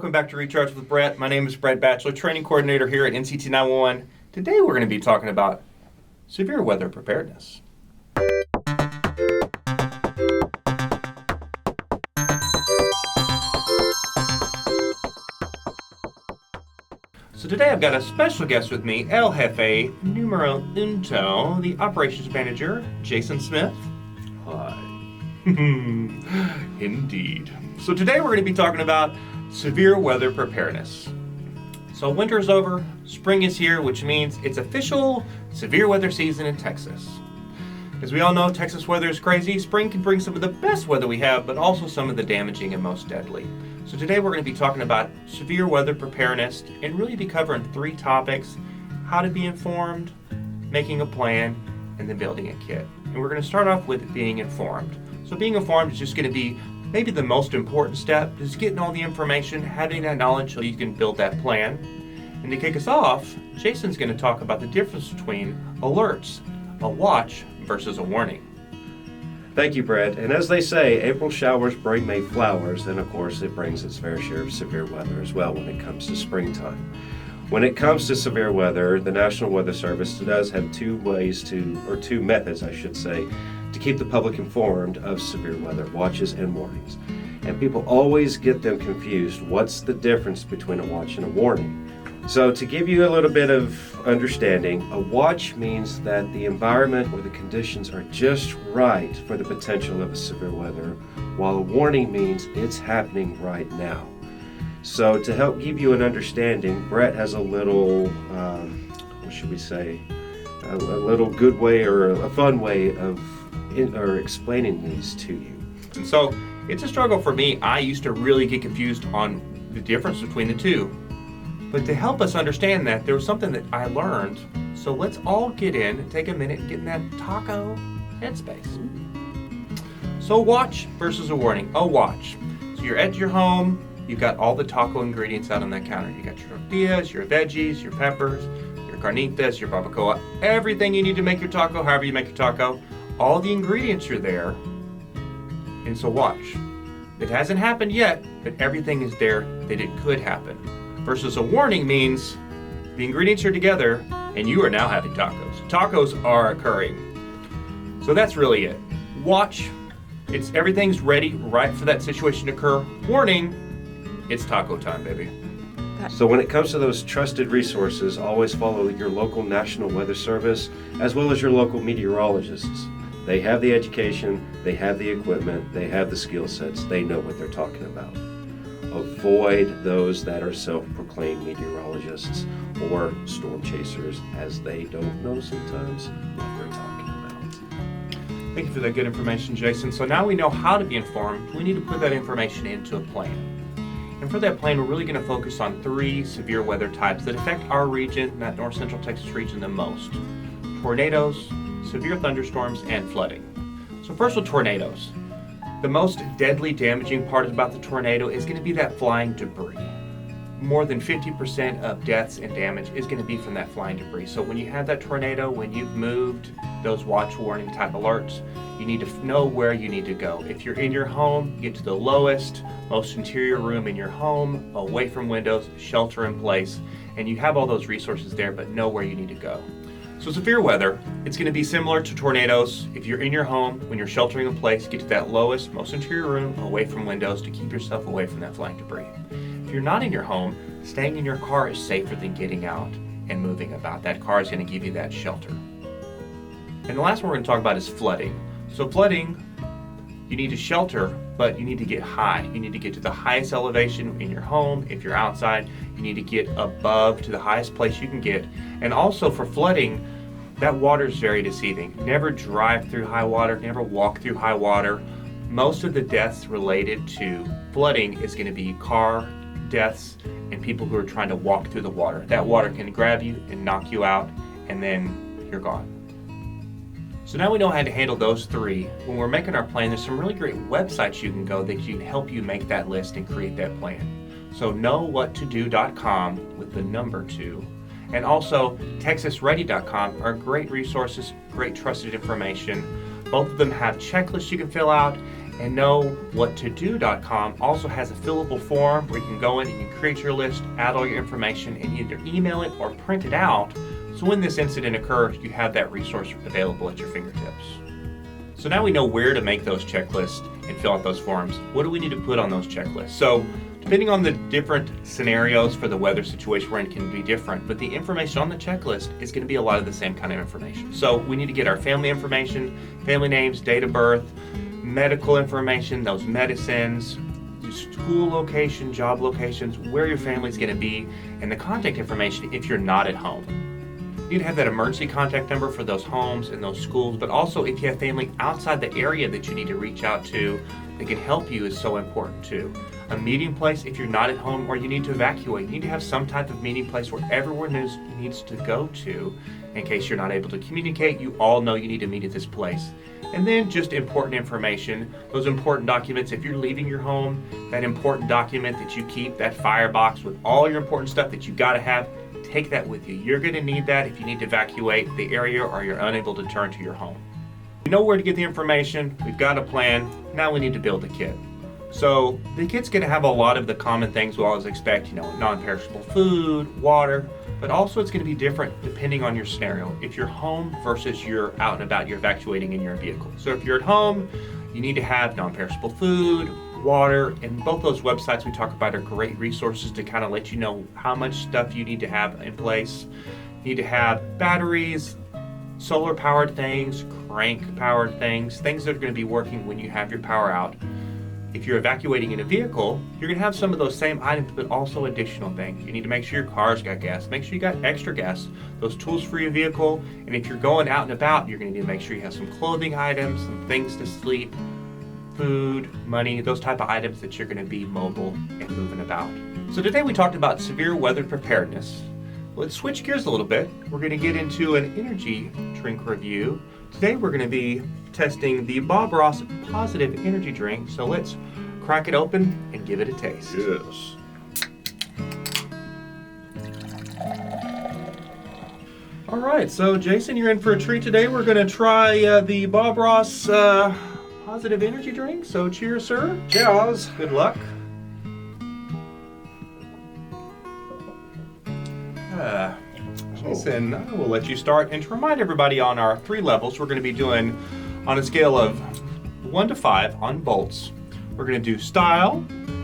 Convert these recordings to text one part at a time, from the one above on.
welcome back to Recharge with Bret. My name is Bret Batchelor, Training Coordinator here at NCT 911. Today we're going to be talking about severe weather preparedness. So today I've got a special guest with me, El Jefe Numero Unto, the Operations Manager, Jason Smith. Hi. Indeed. So today we're going to be talking about severe weather preparedness. So winter's over, spring is here, which means it's official severe weather season in Texas. As we all know, Texas weather is crazy. Spring can bring some of the best weather we have, but also some of the damaging and most deadly. So today we're going to be talking about severe weather preparedness and really be covering three topics: how to be informed, making a plan, and then building a kit. And we're going to start off with being informed. So being informed is just going to be maybe the most important step, is getting all the information, having that knowledge so you can build that plan. And to kick us off, Jason's going to talk about the difference between alerts, a watch versus a warning. Thank you, Bret. And as they say, April showers bring May flowers, and of course it brings its fair share of severe weather as well when it comes to springtime. When it comes to severe weather, the National Weather Service does have two methods, I should say, to keep the public informed of severe weather, watches and warnings. And people always get them confused. What's the difference between a watch and a warning? So to give you a little bit of understanding, a watch means that the environment or the conditions are just right for the potential of a severe weather, while a warning means it's happening right now. So to help give you an understanding, Bret has a little, a little good way or a fun way of explaining these to you. And so it's a struggle for me. I used to really get confused on the difference between the two. But to help us understand that, there was something that I learned. So let's all get in and take a minute and get in that taco headspace. So watch versus a warning. A watch. So you're at your home, you've got all the taco ingredients out on that counter. You got your tortillas, your veggies, your peppers, your carnitas, your barbacoa, everything you need to make your taco, however you make your taco. All the ingredients are there, and it's a watch. It hasn't happened yet, but everything is there that it could happen. Versus a warning means the ingredients are together, and you are now having tacos. Tacos are occurring. So that's really it. Watch, everything's ready, right for that situation to occur. Warning, it's taco time, baby. So when it comes to those trusted resources, always follow your local National Weather Service as well as your local meteorologists. They have the education, they have the equipment, they have the skill sets, they know what they're talking about. Avoid those that are self-proclaimed meteorologists or storm chasers, as they don't know sometimes what they're talking about. Thank you for that good information, Jason. So now we know how to be informed. We need to put that information into a plan. And for that plan, we're really going to focus on three severe weather types that affect our region, that north central Texas region, the most: tornadoes, severe thunderstorms, and flooding. So first with tornadoes. The most deadly damaging part about the tornado is going to be that flying debris. More than 50% of deaths and damage is going to be from that flying debris. So when you have that tornado, when you've moved those watch warning type alerts, you need to know where you need to go. If you're in your home, get to the lowest, most interior room in your home, away from windows, shelter in place, and you have all those resources there, but know where you need to go. So severe weather, it's going to be similar to tornadoes. If you're in your home, when you're sheltering in place, get to that lowest, most interior room, away from windows to keep yourself away from that flying debris. If you're not in your home, staying in your car is safer than getting out and moving about. That car is going to give you that shelter. And the last one we're going to talk about is flooding. So flooding, you need to shelter, but you need to get high. You need to get to the highest elevation in your home. If you're outside, you need to get above to the highest place you can get. And also for flooding, that water is very deceiving. Never drive through high water, never walk through high water. Most of the deaths related to flooding is going to be car deaths and people who are trying to walk through the water. That water can grab you and knock you out, and then you're gone. So now we know how to handle those three. When we're making our plan, there's some really great websites you can go that can help you make that list and create that plan. So knowwhattodo.com with the number 2, and also texasready.com are great resources, great trusted information. Both of them have checklists you can fill out, And knowwhattodo.com also has a fillable form where you can go in and you can create your list, add all your information, and either email it or print it out. So when this incident occurs, you have that resource available at your fingertips. So now we know where to make those checklists and fill out those forms. What do we need to put on those checklists? So depending on the different scenarios for the weather situation we're in can be different, but the information on the checklist is going to be a lot of the same kind of information. So we need to get our family information, family names, date of birth, medical information, those medicines, school location, job locations, where your family's going to be, and the contact information if you're not at home. You need to have that emergency contact number for those homes and those schools, but also if you have family outside the area that you need to reach out to that can help you is so important too. A meeting place if you're not at home or you need to evacuate. You need to have some type of meeting place where everyone needs to go to in case you're not able to communicate. You all know you need to meet at this place. And then just important information, those important documents. If you're leaving your home, that important document that you keep, that firebox with all your important stuff that you got to have, take that with you. You're going to need that if you need to evacuate the area or you're unable to turn to your home. We know where to get the information. We've got a plan. Now we need to build the kit. So the kit's going to have a lot of the common things we always expect, non-perishable food, water, but also it's going to be different depending on your scenario. If you're home versus you're out and about, you're evacuating in your vehicle. So if you're at home, you need to have non-perishable food, water, and both those websites we talk about are great resources to kind of let you know how much stuff you need to have in place. You need to have batteries, solar powered things, crank powered things that are going to be working when you have your power out. If you're evacuating in a vehicle, you're going to have some of those same items, but also additional things. You need to make sure your car's got gas. Make sure you got extra gas, those tools for your vehicle. And if you're going out and about, you're going to need to make sure you have some clothing items, some things to sleep, food, money, those type of items that you're going to be mobile and moving about. So today we talked about severe weather preparedness. Let's switch gears a little bit. We're going to get into an energy drink review. Today we're going to be testing the Bob Ross Positive Energy Drink. So let's crack it open and give it a taste. Yes. All right, so Jason, you're in for a treat today. We're going to try the Bob Ross Positive Energy Drink. So cheers, sir. Cheers. Good luck. Jason, I will let you start. And to remind everybody on our 3 levels, we're going to be doing on a scale of 1 to 5 on bolts. We're going to do style,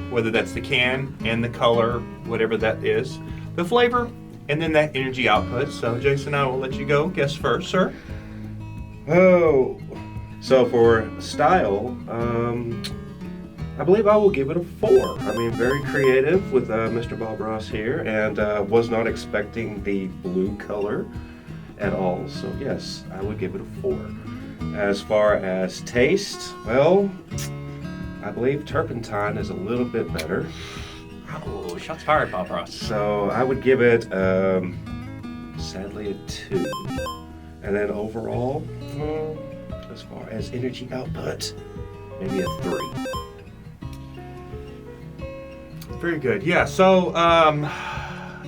whether that's the can and the color, whatever that is, the flavor, and then that energy output. So Jason, I will let you go. Guess first, sir. Oh, so for style, I believe I will give it a 4. I mean, very creative with Mr. Bob Ross here, and was not expecting the blue color at all. So yes, I would give it a 4. As far as taste, well, I believe turpentine is a little bit better. Oh, shots fired, Bob Ross. So I would give it, sadly, a 2. And then overall, as far as energy output, maybe a 3. Very good. Yeah, so, I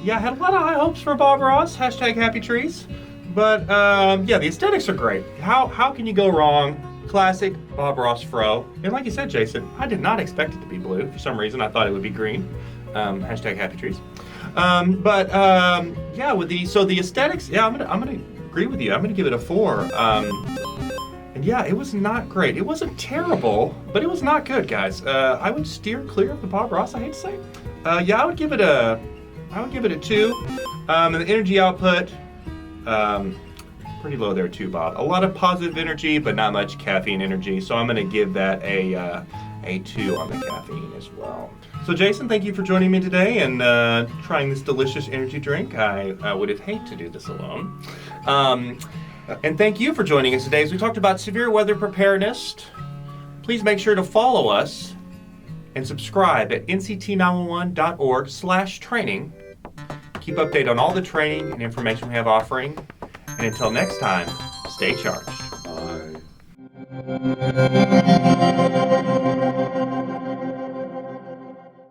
had a lot of high hopes for Bob Ross, hashtag happy trees. But, the aesthetics are great. How can you go wrong? Classic Bob Ross fro. And like you said, Jason, I did not expect it to be blue. For some reason, I thought it would be green. Hashtag happy trees. With the aesthetics, I'm gonna agree with you. I'm gonna give it a 4. It was not great. It wasn't terrible, but it was not good, guys. I would steer clear of the Bob Ross, I hate to say. I would give it a 2. And the energy output, pretty low there too, Bob. A lot of positive energy, but not much caffeine energy. So I'm gonna give that a 2 on the caffeine as well. So Jason, thank you for joining me today and trying this delicious energy drink. I would have hated to do this alone. And thank you for joining us today as we talked about severe weather preparedness. Please make sure to follow us and subscribe at nct911.org/training. Keep updated on all the training and information we have offering. And until next time, stay charged. Bye.